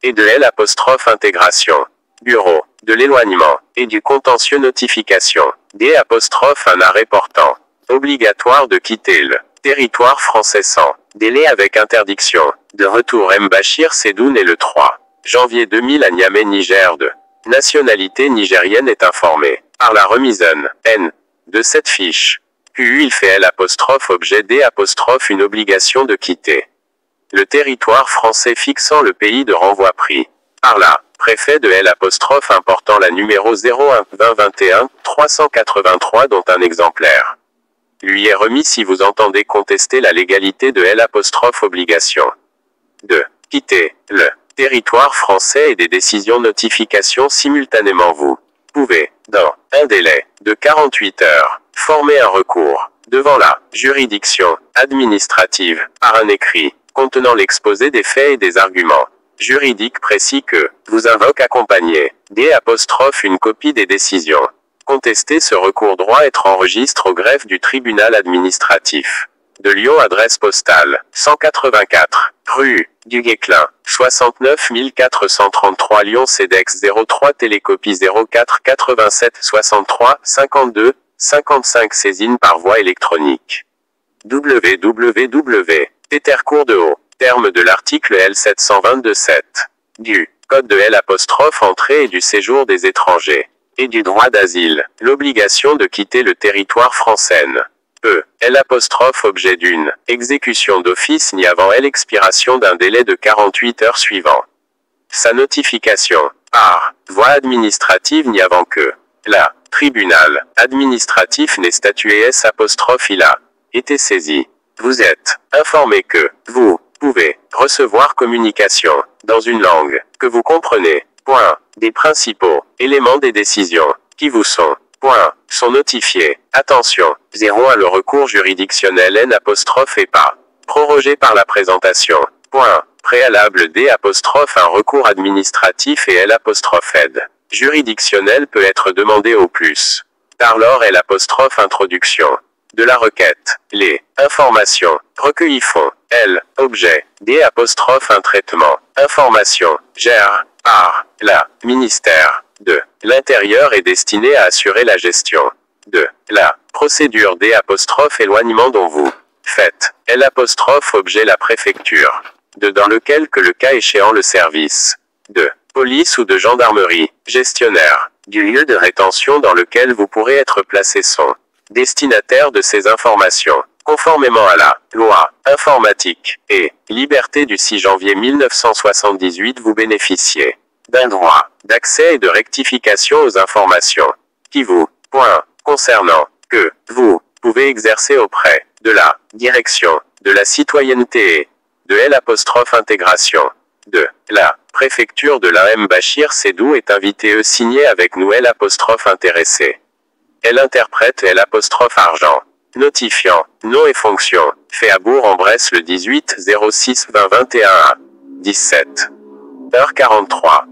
et de L', intégration. Bureau de l'éloignement et du contentieux notification. D', un arrêt portant. Obligatoire de quitter le territoire français sans délai avec interdiction de retour. M. Bachir Seddoun est le 3 janvier 2000 à Niamey, Niger, de nationalité nigérienne, est informé par la remise N de cette fiche. Puis il fait L', objet D', une obligation de quitter le territoire français fixant le pays de renvoi pris par la préfet de L', important la numéro 01 20 21 383 dont un exemplaire lui est remis si vous entendez contester la légalité de L', obligation de quitter le territoire français et des décisions notification simultanément. Vous pouvez, dans un délai de 48 heures, former un recours devant la juridiction administrative par un écrit contenant l'exposé des faits et des arguments juridiques précis que vous invoque accompagné D', une copie des décisions. Contester ce recours droit être enregistre au greffe du tribunal administratif de Lyon, adresse postale 184 rue du Guesclin 69 433 Lyon, CEDEX 03, télécopie 04 87 63 52 55, saisine par voie électronique. www. Tercourt de haut terme de l'article L 722-7 du Code de L', entrée et du séjour des étrangers et du droit d'asile, l'obligation de quitter le territoire français. L', objet d'une exécution d'office ni avant l'expiration d'un délai de 48 heures suivant sa notification par voie administrative ni avant que la tribunal administratif n'ait statué S', il a été saisi. Vous êtes informé que vous pouvez recevoir communication dans une langue que vous comprenez. Des principaux éléments des décisions qui vous sont notifiés. Attention, 01 le recours juridictionnel N', est pas prorogé par la présentation. Préalable D', un recours administratif et L', aide juridictionnel peut être demandé au plus tard lors L', introduction de la requête. Les informations recueillies font L, objet, D', un traitement. Information gère par la ministère de l'Intérieur est destiné à assurer la gestion de la procédure D', éloignement dont vous faites L', objet la préfecture de dans lequel que le cas échéant le service de police ou de gendarmerie gestionnaire du lieu de rétention dans lequel vous pourrez être placé sont destinataire de ces informations, conformément à la loi informatique et liberté du 6 janvier 1978. Vous bénéficiez d'un droit d'accès et de rectification aux informations qui vous concernant, que vous pouvez exercer auprès de la direction de la citoyenneté et de L', intégration de la préfecture de la. M. Bachir Seddoun est invité signé avec nous L', intéressé. Elle interprète L', argent. Notifiant, nom et fonction, fait à Bourg-en-Bresse le 18 06 20 21 à 17h43.